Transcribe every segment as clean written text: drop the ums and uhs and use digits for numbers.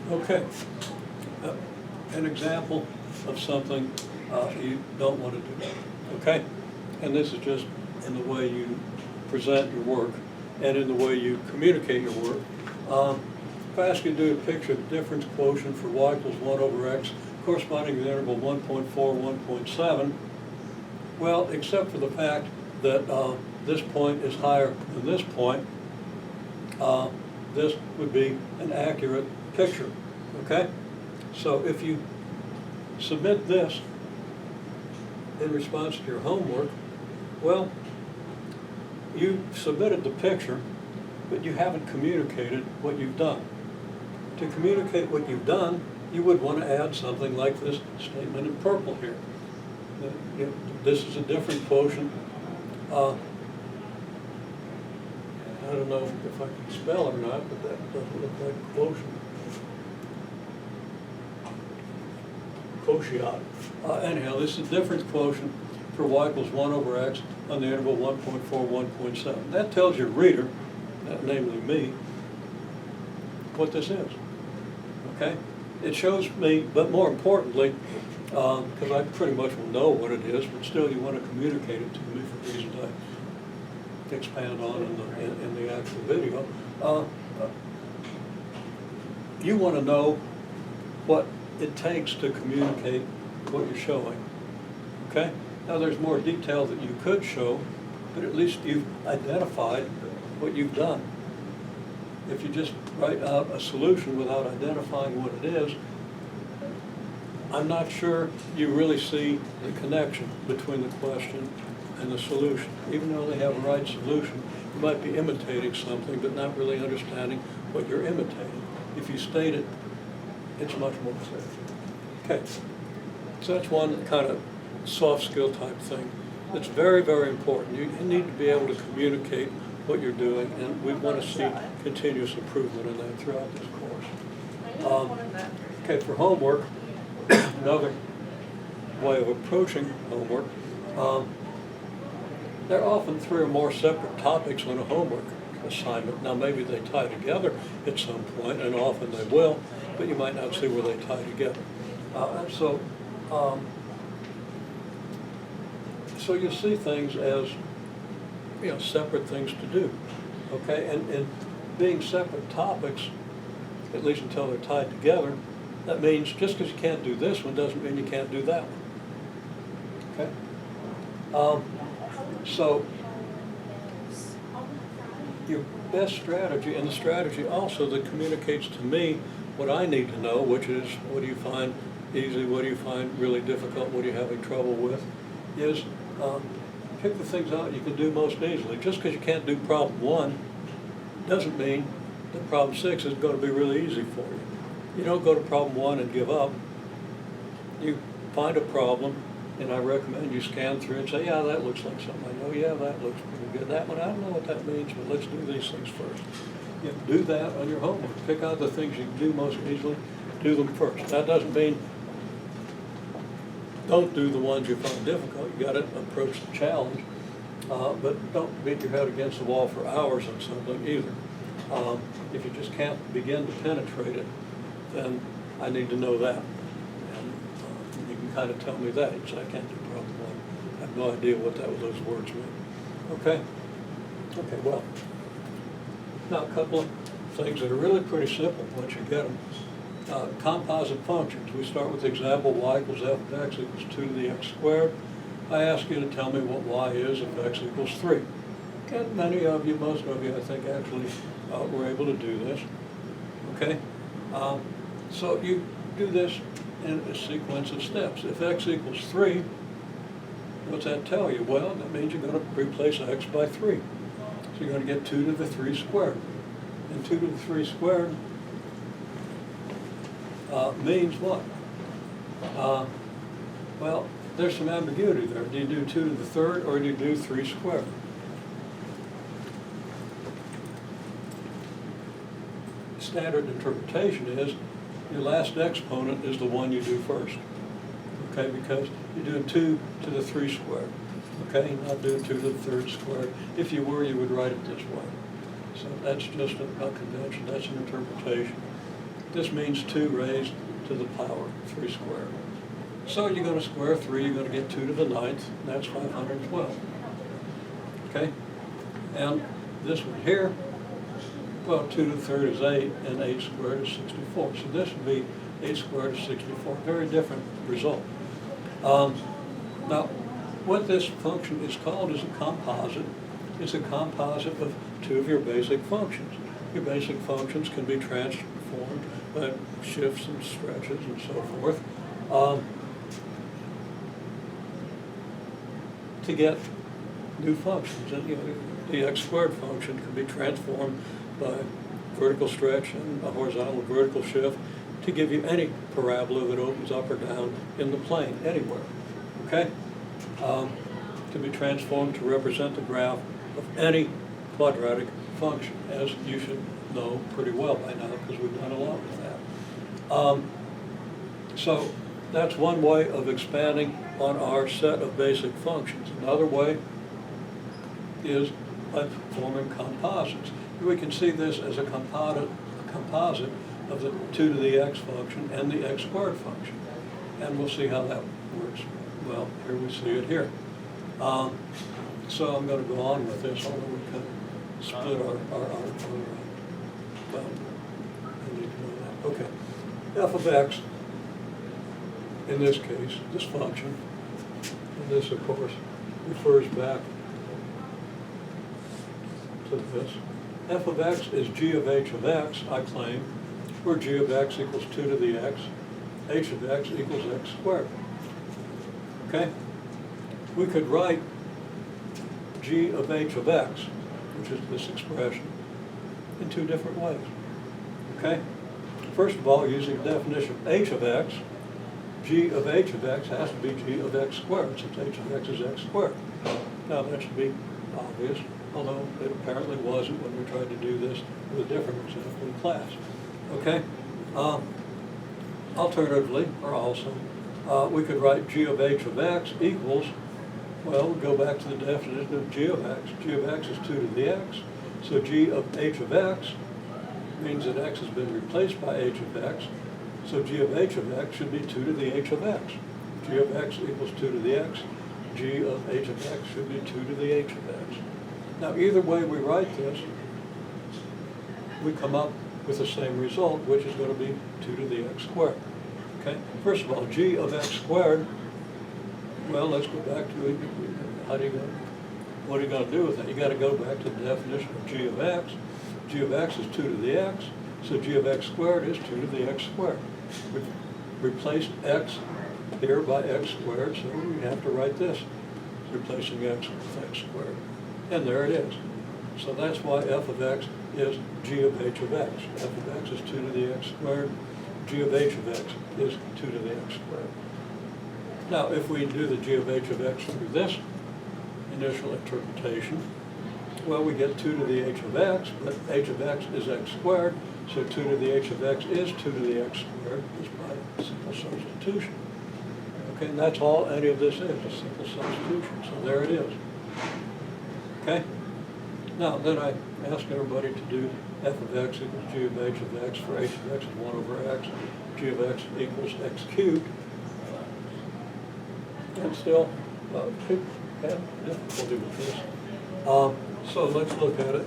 Okay. Uh, an example of something you don't want to do. Okay? And this is just in the way you present your work and in the way you communicate your work. If I ask you to do a picture of the difference quotient for y equals 1 over x corresponding to the interval 1.4, 1.7, well, except for the fact that this point is higher than this point, this would be an accurate picture, okay? So if you submit this in response to your homework, well, you submitted the picture, but you haven't communicated what you've done. To communicate what you've done, you would want to add something like this statement in purple here. This is a different quotient. I don't know if I can spell it or not, but that doesn't look like a quotient. Quotient. Anyhow, this is a difference quotient for y equals 1 over x on the interval 1.4, 1.7. That tells your reader, namely me, what this is. Okay? It shows me, but more importantly, because I pretty much will know what it is, but still you want to communicate it to me for reasons I expand on in the actual video. You want to know what it takes to communicate what you're showing. Okay? Now there's more detail that you could show, but at least you've identified what you've done. If you just write out a solution without identifying what it is, I'm not sure you really see the connection between the question and the solution. Even though they have a right solution, you might be imitating something but not really understanding what you're imitating. If you state it, it's much more clear. Okay, so that's one kind of soft skill type thing that's very, very important. You need to be able to communicate what you're doing, and we want to see continuous improvement in that throughout this course. Okay, for homework, another way of approaching homework, there are often 3 or more separate topics on a homework assignment. Now maybe they tie together at some point, and often they will, but you might not see where they tie together. So you see things as, separate things to do, okay? And being separate topics, at least until they're tied together, that means just because you can't do this one doesn't mean you can't do that one, okay? So your best strategy, and the strategy also that communicates to me what I need to know, which is what do you find easy, what do you find really difficult, what are you having trouble with, is pick the things out you can do most easily. Just because you can't do problem 1 doesn't mean that problem 6 is going to be really easy for you. You don't go to problem 1 and give up. You find a problem, and I recommend you scan through and say, yeah, that looks like something I know. Yeah, that looks pretty good. That one, I don't know what that means, but let's do these things first. You do that on your homework. Pick out the things you can do most easily. Do them first. That doesn't mean don't do the ones you find difficult. You got to approach the challenge, but don't beat your head against the wall for hours on something either. If you just can't begin to penetrate it, then I need to know that. And you can kind of tell me that. You say, I can't do problem 1. I have no idea what those words mean. Okay? Okay, well, now a couple of things that are really pretty simple once you get them. Composite functions. We start with the example y equals f of x equals 2 to the x squared. I ask you to tell me what y is if x equals 3. And many of you, most of you, I think, actually were able to do this. Okay? So you do this in a sequence of steps. If x equals 3, what's that tell you? Well, that means you're going to replace x by 3. So you're going to get 2 to the 3 squared. And 2 to the 3 squared means what? Well, there's some ambiguity there. Do you do 2 to the 3rd or do you do 3 squared? Standard interpretation is your last exponent is the one you do first. Okay, because you're doing 2 to the 3 squared. Okay, not doing 2 to the 3rd squared. If you were, you would write it this way. So that's just a convention. That's an interpretation. This means 2 raised to the power 3 squared. So you're going to square 3, you're going to get 2 to the 9th, and that's 512. Okay? And this one here, well, 2 to the 3rd is 8, and 8 squared is 64. So this would be 8 squared is 64. Very different result. Now, what this function is called is a composite. It's a composite of 2 of your basic functions. Your basic functions can be transformed by shifts and stretches and so forth to get new functions. And the x squared function can be transformed by vertical stretch and a horizontal and vertical shift to give you any parabola that opens up or down in the plane, anywhere. Okay? To be transformed to represent the graph of any quadratic function, as you should know pretty well by now because we've done a lot with that. So that's one way of expanding on our set of basic functions. Another way is by forming composites. We can see this as a composite of the 2 to the x function and the x squared function. And we'll see how that works. Well, here we see it here. So I'm going to go on with this, although we kind of split our well, I need to know that. Okay. F of x, in this case, this function, and this, of course, refers back to this. F of x is g of h of x, I claim, where g of x equals 2 to the x, h of x equals x squared. Okay? We could write g of h of x, which is this expression, in 2 different ways. Okay? First of all, using the definition of h of x, g of h of x has to be g of x squared, since h of x is x squared. Now, that should be obvious, although it apparently wasn't when we tried to do this with a different example in class. Okay? Alternatively, or also, we could write g of h of x equals, well, we'll go back to the definition of g of x. G of x is 2 to the x, so g of h of x means that x has been replaced by h of x, so g of h of x should be 2 to the h of x. G of x equals 2 to the x, g of h of x should be 2 to the h of x. Now, either way we write this, we come up with the same result, which is going to be 2 to the x squared. Okay? First of all, g of x squared, well, let's go back to what are you going to do with that? You got to go back to the definition of g of x. G of x is 2 to the x, so g of x squared is 2 to the x squared. We've replaced x here by x squared, so we have to write this, replacing x with x squared. And there it is. So that's why f of x is g of h of x. F of x is 2 to the x squared. G of h of x is 2 to the x squared. Now, if we do the g of h of x through this initial interpretation, well, we get 2 to the h of x, but h of x is x squared, so 2 to the h of x is 2 to the x squared just by simple substitution. Okay, and that's all any of this is, a simple substitution. So there it is. Okay? Now, then I ask everybody to do f of x equals g of h of x for h of x is 1 over x, g of x equals x cubed. And still, people have difficulty with this. So let's look at it.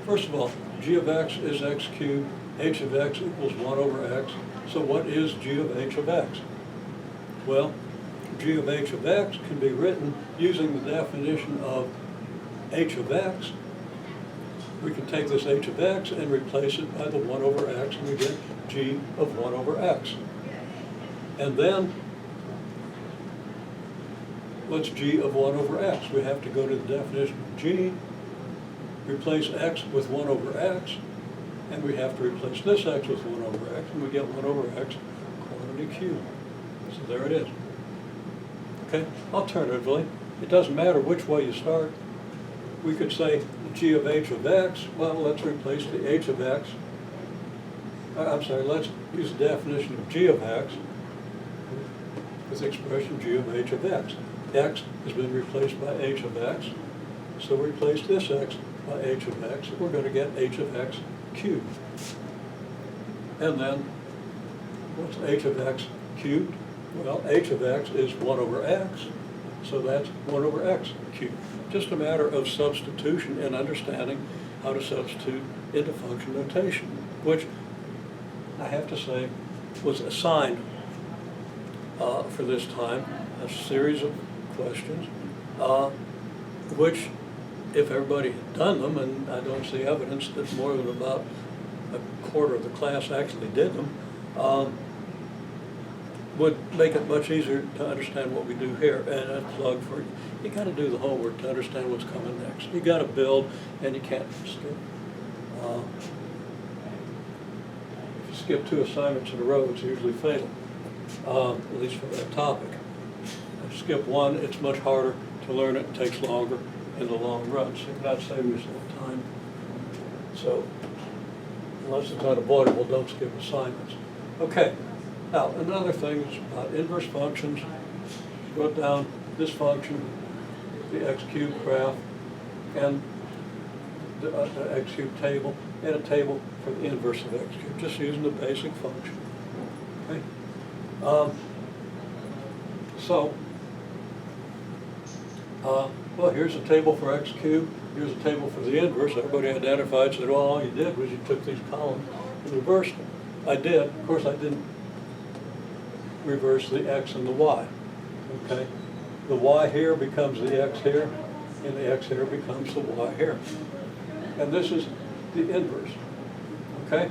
First of all, g of x is x cubed, h of x equals 1 over x. So what is g of h of x? Well, g of h of x can be written using the definition of h of x. We can take this h of x and replace it by the 1 over x, and we get g of 1 over x. And then, what's g of 1 over x? We have to go to the definition of g, replace x with 1 over x, and we have to replace this x with 1 over x, and we get 1 over x quantity cubed. So there it is. Okay? Alternatively, it doesn't matter which way you start. We could say g of h of x, well, let's replace the h of x. Let's use the definition of g of x with the expression g of h of x. X has been replaced by h of x, so replace this x by h of x, we're going to get h of x cubed. And then What's h of x cubed? Well, h of x is 1 over x, so that's 1 over x cubed. Just a matter of substitution and understanding how to substitute into function notation, which I have to say was assigned for this time, a series of questions, which if everybody had done them, and I don't see evidence that more than about a quarter of the class actually did them, would make it much easier to understand what we do here. And a plug for you got to do the homework to understand what's coming next. You got to build, and you can't skip. If you skip 2 assignments in a row, it's usually fatal, at least for that topic. If you skip 1, it's much harder to learn it. It takes longer in the long run, so you're not saving yourself time. So unless it's unavoidable, don't skip assignments. Okay. Now, another thing is about inverse functions. You wrote down this function, the x cubed graph, and the x cubed table, and a table for the inverse of x cubed, just using the basic function. Okay. Well, here's a table for x cubed. Here's a table for the inverse. Everybody identified, said, well, all you did was you took these columns and reversed them. I did. Of course, I didn't reverse the x and the y. Okay? The y here becomes the x here, and the x here becomes the y here. And this is the inverse. Okay?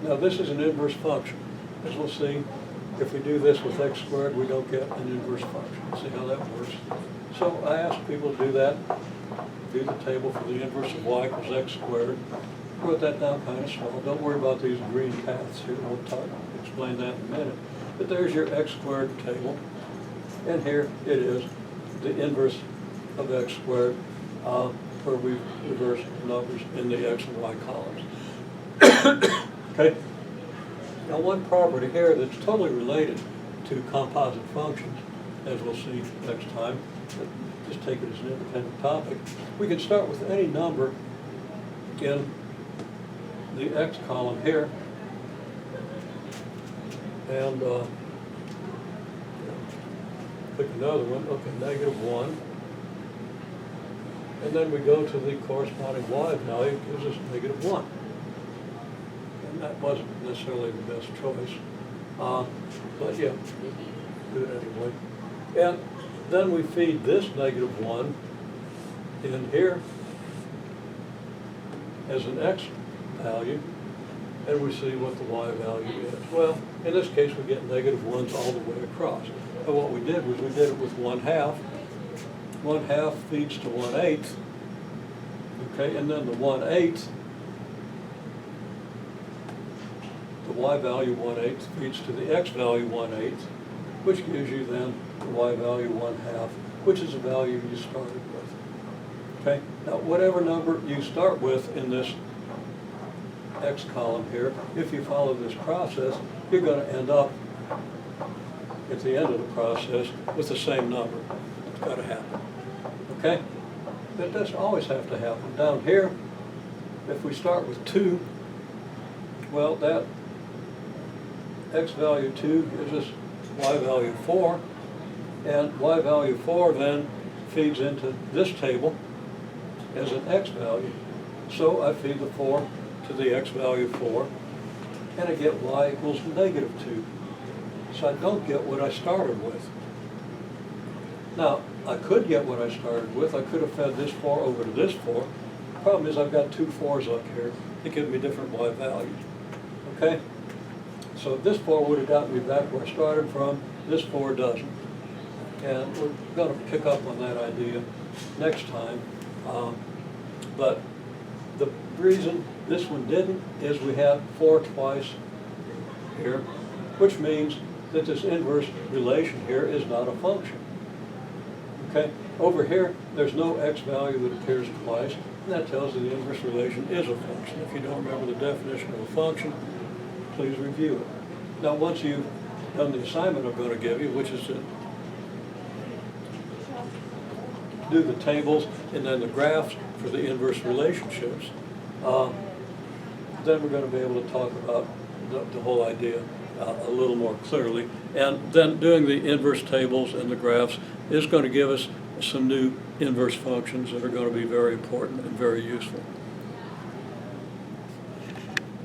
Now this is an inverse function. As we'll see, if we do this with x squared, we don't get an inverse function. See how that works? So I asked people to do that. Do the table for the inverse of y equals x squared. Wrote that down kind of small. Don't worry about these green paths here. We'll explain that in a minute. But there's your x squared table, and here it is, the inverse of x squared, where we've reversed numbers in the x and y columns. Okay? Now one property here that's totally related to composite functions, as we'll see next time, but just take it as an independent topic. We can start with any number in the x column here, and pick another one, okay, -1. And then we go to the corresponding y value, it gives us -1. And that wasn't necessarily the best choice, but yeah, do it anyway. And then we feed this -1 in here as an x value, and we see what the y value is. Well, in this case, we get -1s all the way across. And what we did was we did it with 1/2. 1/2 feeds to 1/8. Okay, and then the 1/8, the y value 1/8 feeds to the x value 1/8, which gives you then the y value 1/2, which is a value you started with. Okay, now whatever number you start with in this x column here, if you follow this process, you're going to end up at the end of the process with the same number. It's got to happen. Okay? That doesn't always have to happen. Down here, if we start with 2, well, that x value 2 gives us y value 4, and y value 4 then feeds into this table as an x value. So I feed the 4 to the x value 4, and I get y equals -2. So I don't get what I started with. Now, I could get what I started with. I could have fed this 4 over to this 4. The problem is I've got 2 4s up here that give me different y values. Okay? So this 4 would have gotten me back where I started from. This 4 doesn't. And we're going to pick up on that idea next time. But the reason this one didn't is we have 4 twice here, which means that this inverse relation here is not a function. Okay? Over here, there's no x value that appears twice, and that tells you the inverse relation is a function. If you don't remember the definition of a function, please review it. Now, once you've done the assignment I'm going to give you, which is to do the tables and then the graphs for the inverse relationships, then we're going to be able to talk about the whole idea a little more clearly. And then doing the inverse tables and the graphs is going to give us some new inverse functions that are going to be very important and very useful.